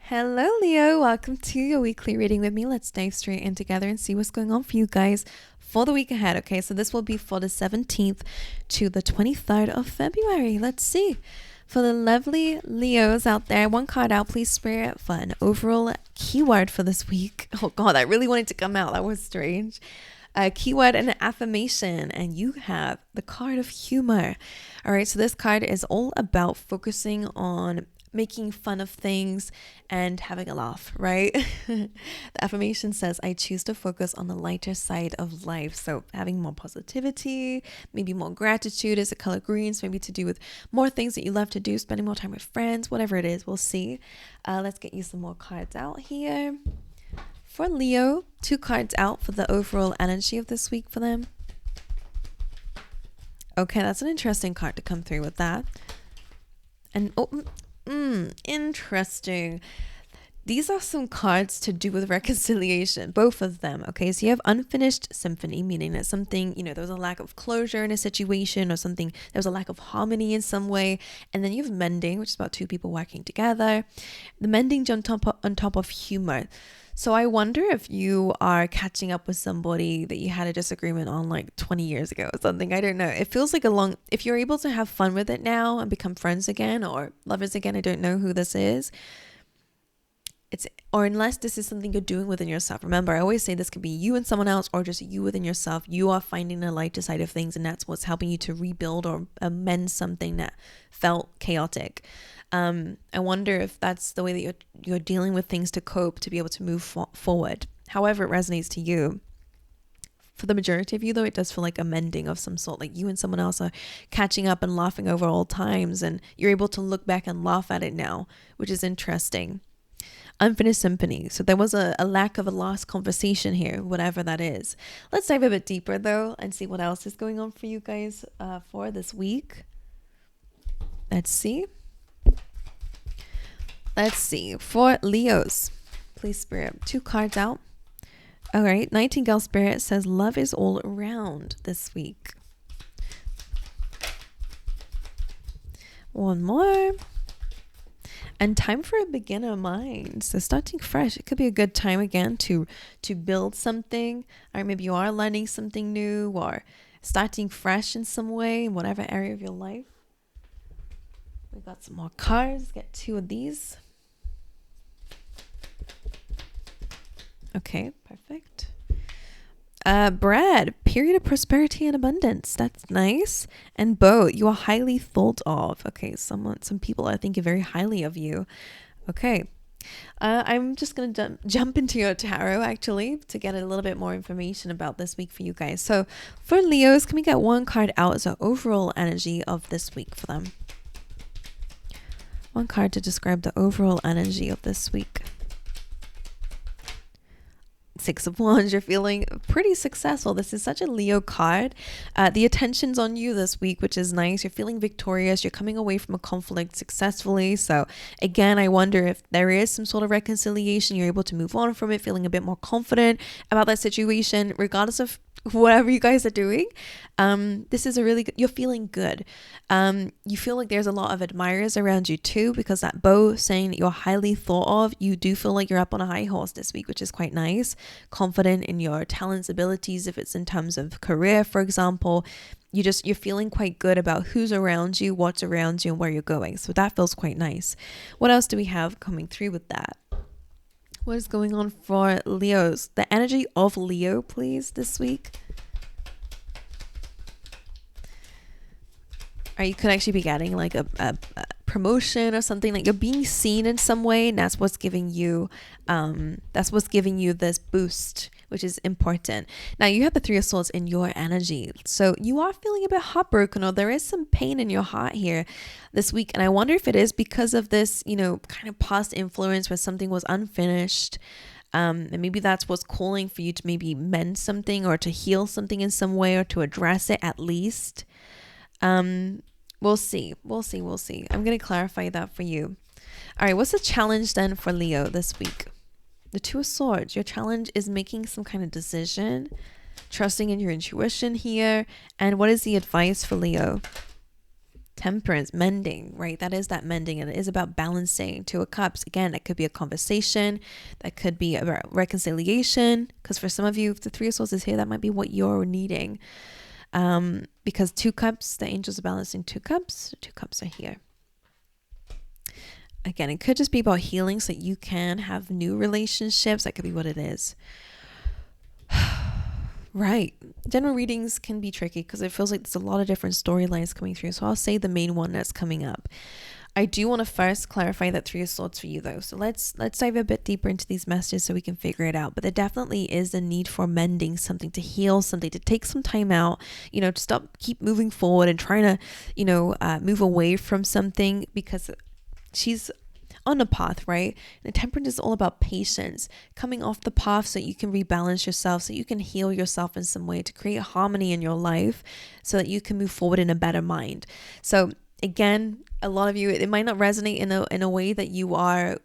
Hello, Leo. Welcome to your weekly reading with me. Let's dive straight in together and see what's going on for you guys for the week ahead. Okay, so this will be for the 17th to the 23rd of February. Let's see. For the lovely Leos out there, one card out, please, Spirit, for an overall keyword for this week. Oh, God, I really wanted to come out. That was strange. A keyword and an affirmation, and you have the card of humor. All right, so this card is all about focusing on making fun of things and having a laugh, right? The affirmation says, I choose to focus on the lighter side of life. So having more positivity, maybe more gratitude is the color greens, maybe to do with more things that you love to do, spending more time with friends, whatever it is, we'll see. Let's get you some more cards out here. For Leo, 2 cards out for the overall energy of this week for them. Okay, that's an interesting card to come through with that. And interesting. These are some cards to do with reconciliation, both of them. Okay, so you have unfinished symphony, meaning that something, there was a lack of closure in a situation, or something, there was a lack of harmony in some way. And then you have mending, which is about 2 people working together. The mending on top of humor. So I wonder if you are catching up with somebody that you had a disagreement on like 20 years ago or something. I don't know. It feels like if you're able to have fun with it now and become friends again or lovers again, I don't know who this is. Or unless this is something you're doing within yourself. Remember, I always say this could be you and someone else, or just you within yourself. You are finding the lighter side of things, and that's what's helping you to rebuild or amend something that felt chaotic. I wonder if that's the way that you're dealing with things to cope, to be able to move forward. However it resonates to you. For the majority of you, though, it does feel like a mending of some sort, like you and someone else are catching up and laughing over old times, and you're able to look back and laugh at it now, which is interesting. Unfinished symphony. So there was a lack of a lost conversation here, whatever that is. Let's dive a bit deeper, though, and see what else is going on for you guys for this week. Let's see. For Leos, please, Spirit, 2 cards out. All right. Nightingale Spirit says love is all around this week. One more. And time for a beginner mind. So starting fresh, it could be a good time again to build something. Or maybe you are learning something new, or starting fresh in some way in whatever area of your life. We got some more cards. Get 2 of these. Okay, perfect. Brad, period of prosperity and abundance. That's nice. And Bo, you are highly thought of. Okay, some people are thinking very highly of you. Okay. I'm just going to jump into your tarot, actually, to get a little bit more information about this week for you guys. So for Leos, can we get 1 card out as an overall energy of this week for them? 1 card to describe the overall energy of this week. 6 of Wands, you're feeling pretty successful. This is such a Leo card. The attention's on you this week, which is nice. You're feeling victorious. You're coming away from a conflict successfully. So again, I wonder if there is some sort of reconciliation. You're able to move on from it, feeling a bit more confident about that situation, regardless of whatever you guys are doing. This is a really good, you're feeling good. You feel like there's a lot of admirers around you too, because that Bo saying that you're highly thought of, you do feel like you're up on a high horse this week, which is quite nice. Confident in your talents, abilities, if it's in terms of career, for example. You're feeling quite good about who's around you, what's around you, and where you're going. So that feels quite nice. What else do we have coming through with that? What is going on for Leos? The energy of Leo, please, this week. Or you could actually be getting like a promotion or something, like you're being seen in some way, and that's what's giving you this boost, which is important. Now you have the 3 of Swords in your energy, so you are feeling a bit heartbroken, or there is some pain in your heart here this week, and I wonder if it is because of this, kind of past influence where something was unfinished. And maybe that's what's calling for you to maybe mend something, or to heal something in some way, or to address it at least. We'll see. I'm going to clarify that for you. All right. What's the challenge then for Leo this week? The 2 of Swords. Your challenge is making some kind of decision, trusting in your intuition here. And what is the advice for Leo? Temperance, mending, right? That is that mending, and it is about balancing. Two of Cups, again, that could be a conversation, that could be about reconciliation, because for some of you, if the Three of Swords is here, that might be what you're needing. Because Two Cups, the angels are balancing Two Cups are here. Again, it could just be about healing so that you can have new relationships. That could be what it is. Right. General readings can be tricky because it feels like there's a lot of different storylines coming through. So I'll say the main one that's coming up. I do want to first clarify that Three of Swords for you though. So let's dive a bit deeper into these messages so we can figure it out. But there definitely is a need for mending, something to heal, something to take some time out, to keep moving forward and trying to, move away from something, because she's on a path, right? And temperance is all about patience, coming off the path so you can rebalance yourself, so you can heal yourself in some way to create harmony in your life so that you can move forward in a better mind. So again, a lot of you, it might not resonate in a way that you are,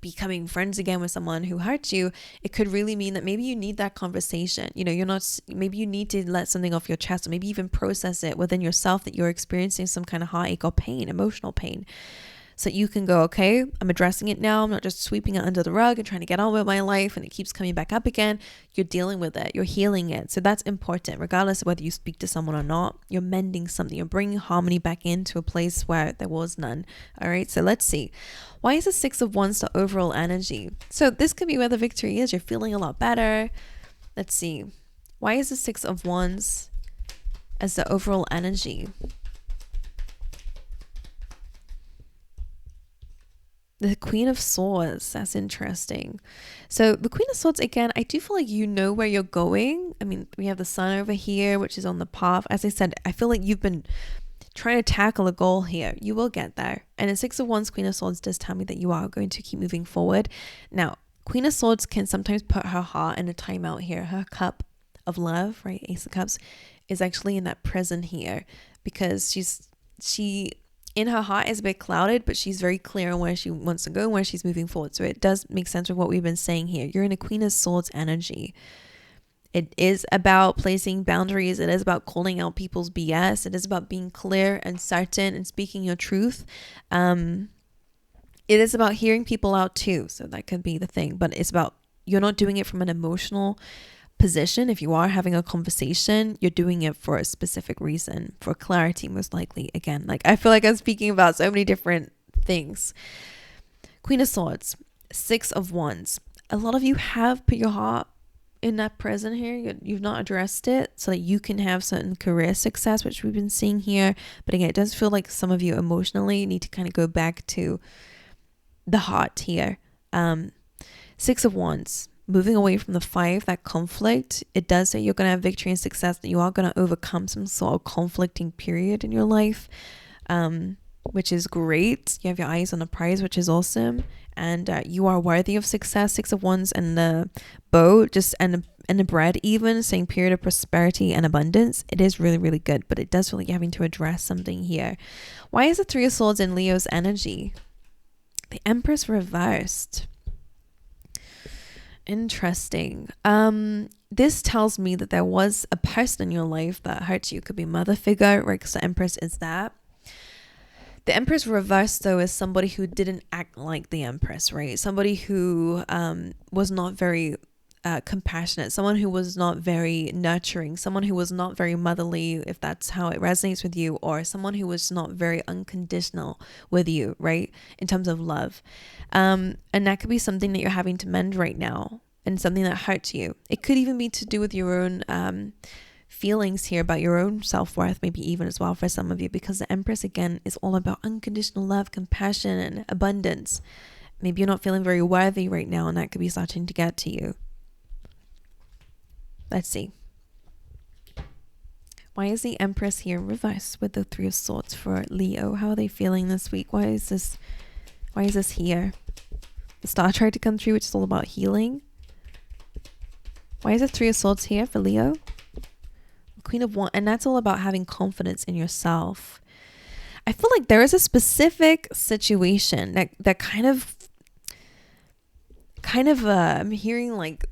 becoming friends again with someone who hurt you. It could really mean that maybe you need that conversation. Maybe you need to let something off your chest, or maybe even process it within yourself that you're experiencing some kind of heartache or pain, emotional pain. So you can go, okay, I'm addressing it now. I'm not just sweeping it under the rug and trying to get on with my life and it keeps coming back up again. You're dealing with it. You're healing it. So that's important. Regardless of whether you speak to someone or not, you're mending something. You're bringing harmony back into a place where there was none. All right. So let's see. Why is the Six of Wands the overall energy? So this could be where the victory is. You're feeling a lot better. Let's see. Why is the Six of Wands as the overall energy? The Queen of Swords, that's interesting. So the Queen of Swords, again, I do feel like you know where you're going. I mean, we have the Sun over here, which is on the path. As I said, I feel like you've been trying to tackle a goal here. You will get there. And the Six of Wands, Queen of Swords does tell me that you are going to keep moving forward. Now, Queen of Swords can sometimes put her heart in a timeout here. Her cup of love, right? Ace of Cups is actually in that prison here because she in her heart is a bit clouded, but she's very clear on where she wants to go and where she's moving forward. So it does make sense with what we've been saying here. You're in a Queen of Swords energy. It is about placing boundaries. It is about calling out people's BS. It is about being clear and certain and speaking your truth. It is about hearing people out too. So that could be the thing, but it's about, you're not doing it from an emotional position. If you are having a conversation, you're doing it for a specific reason, for clarity, most likely. Again, like I feel like I'm speaking about so many different things. Queen of Swords, Six of Wands. A lot of you have put your heart in that prison here. You've not addressed it so that you can have certain career success, which we've been seeing here. But again, it does feel like some of you emotionally need to kind of go back to the heart here. Six of Wands, moving away from the Five, that conflict. It does say you're going to have victory and success, that you are going to overcome some sort of conflicting period in your life, which is great. You have your eyes on the prize, which is awesome. And you are worthy of success. Six of Wands and the bow, and the bread even, saying period of prosperity and abundance. It is really, really good, but it does feel like you're having to address something here. Why is the Three of Swords in Leo's energy? The Empress reversed. Interesting. This tells me that there was a person in your life that hurt you. It could be mother figure, right? Because the Empress is that. The Empress reversed, though, is somebody who didn't act like the Empress, right? Somebody who was not very compassionate, someone who was not very nurturing, someone who was not very motherly, if that's how it resonates with you, or someone who was not very unconditional with you, right? In terms of love. And that could be something that you're having to mend right now, and something that hurts you. It could even be to do with your own feelings here about your own self-worth, maybe even as well for some of you, because the Empress again is all about unconditional love, compassion, and abundance. Maybe you're not feeling very worthy right now, and that could be starting to get to you. Let's see. Why is the Empress here in reverse with the Three of Swords for Leo? How are they feeling this week? Why is this here? The Star tried to come through, which is all about healing. Why is the Three of Swords here for Leo? Queen of Wands, and that's all about having confidence in yourself. I feel like there is a specific situation that kind of I'm hearing like,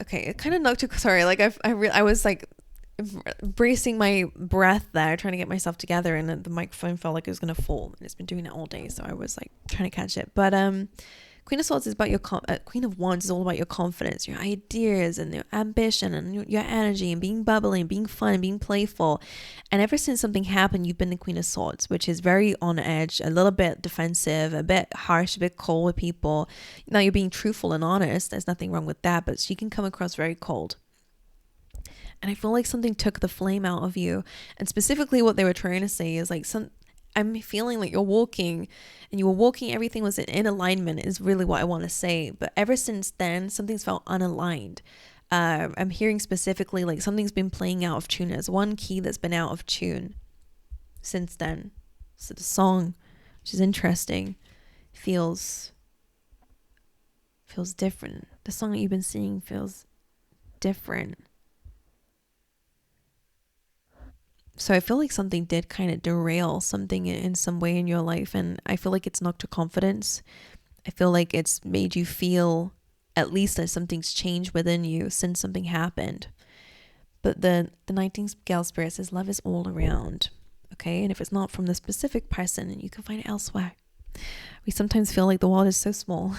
okay, it kind of knocked you, sorry, like I was like bracing my breath there, trying to get myself together, and the microphone felt like it was going to fall, and it's been doing that all day, so I was like trying to catch it. But Queen of Swords is about your Queen of Wands is all about your confidence, your ideas, and your ambition, and your energy, and being bubbly, and being fun, and being playful. And ever since something happened, you've been the Queen of Swords, which is very on edge, a little bit defensive, a bit harsh, a bit cold with people. Now you're being truthful and honest. There's nothing wrong with that, but she can come across very cold. And I feel like something took the flame out of you. And specifically what they were trying to say is like I'm feeling like you're walking, and you were walking, everything was in alignment is really what I want to say. But ever since then, something's felt unaligned. I'm hearing specifically like something's been playing out of tune. There's one key that's been out of tune since then. So the song, which is interesting, feels different. The song that you've been singing feels different. So I feel like something did kind of derail something in some way in your life. And I feel like it's knocked your confidence. I feel like it's made you feel at least that something's changed within you since something happened. But the Nightingale Spirit says love is all around. Okay. And if it's not from the specific person, you can find it elsewhere. We sometimes feel like the world is so small.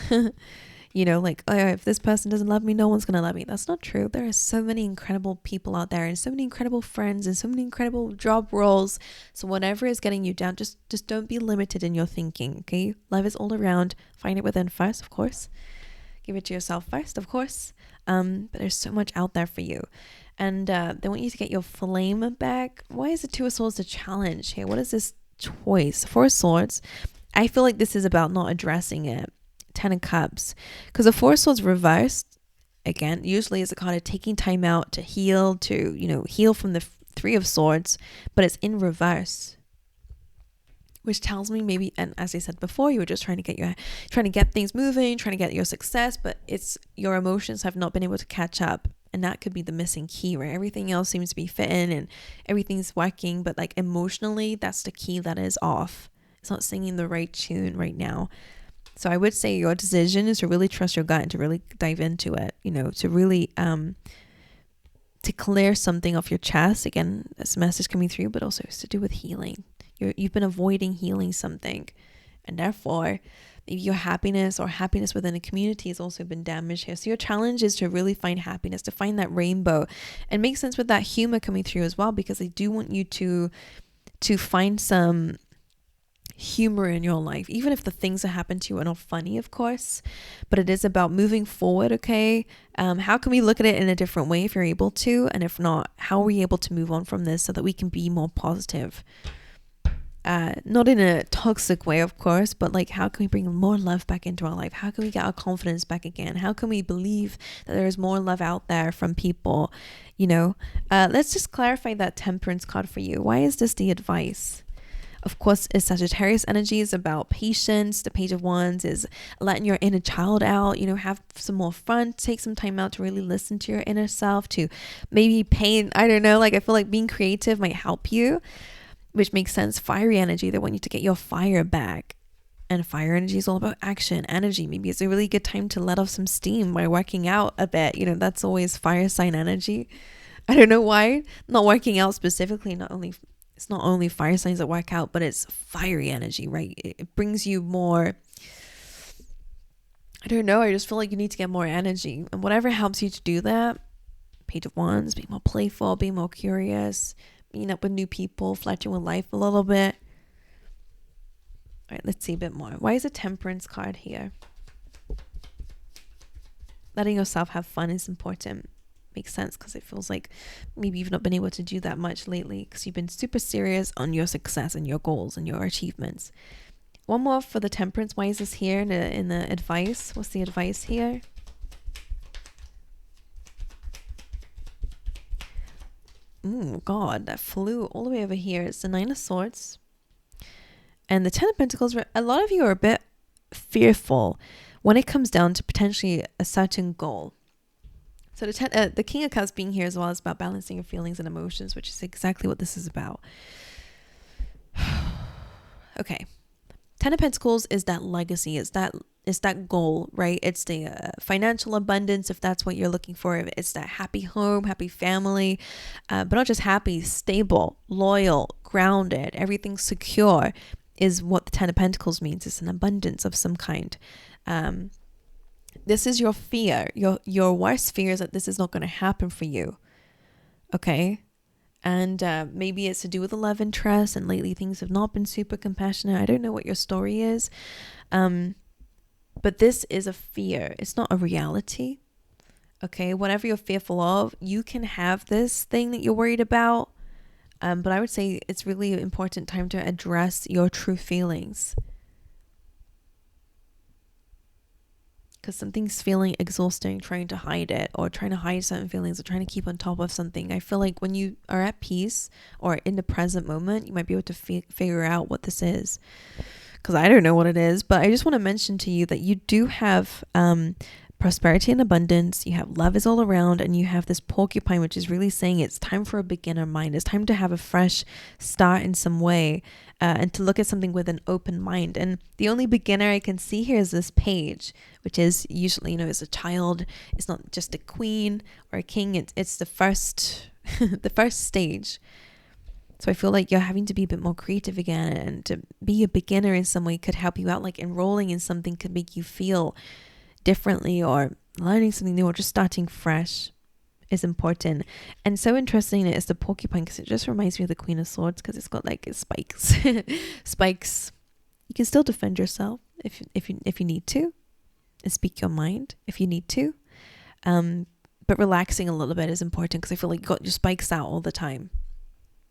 You know, like, oh, if this person doesn't love me, no one's going to love me. That's not true. There are so many incredible people out there, and so many incredible friends, and so many incredible job roles. So whatever is getting you down, just don't be limited in your thinking, okay? Love is all around. Find it within first, of course. Give it to yourself first, of course. But there's so much out there for you. And they want you to get your flame back. Why is the Two of Swords a challenge here? What is this choice? Four of Swords. I feel like this is about not addressing it. 10 of Cups, because the Four of Swords reversed again usually is a card of taking time out to heal, to heal from the Three of Swords, but it's in reverse, which tells me maybe, and as I said before, you were just trying to get things moving, trying to get your success, but it's your emotions have not been able to catch up, and that could be the missing key, right? Everything else seems to be fitting and everything's working, but like emotionally, that's the key that is off. It's not singing the right tune right now. So I would say your decision is to really trust your gut and to really dive into it, to really to clear something off your chest. Again, that's a message coming through, but also it's to do with healing. You've been avoiding healing something, and therefore maybe your happiness or happiness within a community has also been damaged here. So your challenge is to really find happiness, to find that rainbow, and make sense with that humor coming through as well, because I do want you to find some humor in your life, even if the things that happen to you are not funny, of course, but it is about moving forward. Okay, how can we look at it in a different way if you're able to, and if not, how are we able to move on from this so that we can be more positive, not in a toxic way, of course, but like how can we bring more love back into our life? How can we get our confidence back again? How can we believe that there is more love out there from people? Let's just clarify that Temperance card for you. Why is this the advice? Of course, it's Sagittarius energy is about patience. The Page of Wands is letting your inner child out, have some more fun, take some time out to really listen to your inner self, to maybe paint. I don't know, like I feel like being creative might help you, which makes sense. Fiery energy, they want you to get your fire back. And fire energy is all about action, energy. Maybe it's a really good time to let off some steam by working out a bit. That's always fire sign energy. I don't know why. Not working out specifically, it's not only fire signs that work out, but it's fiery energy, right? It brings you more, I don't know, I just feel like you need to get more energy. And whatever helps you to do that, Page of Wands, being more playful, being more curious, meeting up with new people, flirting with life a little bit. All right, let's see a bit more. Why is a Temperance card here? Letting yourself have fun is important. Makes sense, because it feels like maybe you've not been able to do that much lately because you've been super serious on your success and your goals and your achievements. One more for the Temperance. Why is this here in the advice? What's the advice here? Oh God, that flew all the way over here. It's the Nine of Swords and the Ten of Pentacles. A lot of you are a bit fearful when it comes down to potentially a certain goal. So the King of Cups being here as well is about balancing your feelings and emotions, which is exactly what this is about. Okay. Ten of Pentacles is that legacy. It's It's that goal, right? It's the financial abundance, if that's what you're looking for. It's that happy home, happy family, but not just happy, stable, loyal, grounded, everything secure is what the Ten of Pentacles means. It's an abundance of some kind. This is your fear. Your worst fear is that this is not going to happen for you. Okay? And maybe it's to do with a love interest, and lately things have not been super compassionate. I don't know what your story is. But this is a fear. It's not a reality. Okay? Whatever you're fearful of, you can have this thing that you're worried about. But I would say it's really an important time to address your true feelings. Because something's feeling exhausting, trying to hide it, or trying to hide certain feelings, or trying to keep on top of something. I feel like when you are at peace or in the present moment, you might be able to figure out what this is. Because I don't know what it is, but I just want to mention to you that you do have prosperity and abundance. You have love is all around, and you have this porcupine, which is really saying it's time for a beginner mind. It's time to have a fresh start in some way, and to look at something with an open mind. And the only beginner I can see here is this page, which is usually, as a child, it's not just a queen or a king. It's the first, the first stage. So I feel like you're having to be a bit more creative again, and to be a beginner in some way could help you out. Like enrolling in something could make you feel differently, or learning something new, or just starting fresh is important. And so interesting is the porcupine, because it just reminds me of the Queen of Swords, because it's got like spikes. Spikes. You can still defend yourself if you need to, and speak your mind if you need to. But relaxing a little bit is important, because I feel like you got your spikes out all the time,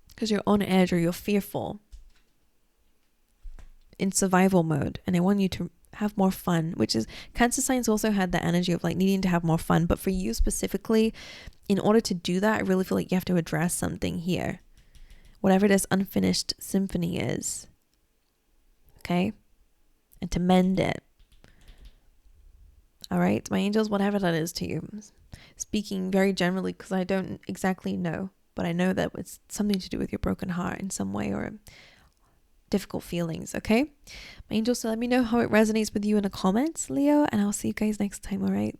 because you're on edge, or you're fearful, in survival mode. And I want you to have more fun, which is, Cancer signs also had the energy of like needing to have more fun. But for you specifically, in order to do that, I really feel like you have to address something here, whatever this unfinished symphony is. Okay? And to mend it. All right, my angels, whatever that is to you. Speaking very generally, because I don't exactly know, but I know that it's something to do with your broken heart in some way, or difficult feelings, okay? My angels, so let me know how it resonates with you in the comments, Leo, and I'll see you guys next time, all right?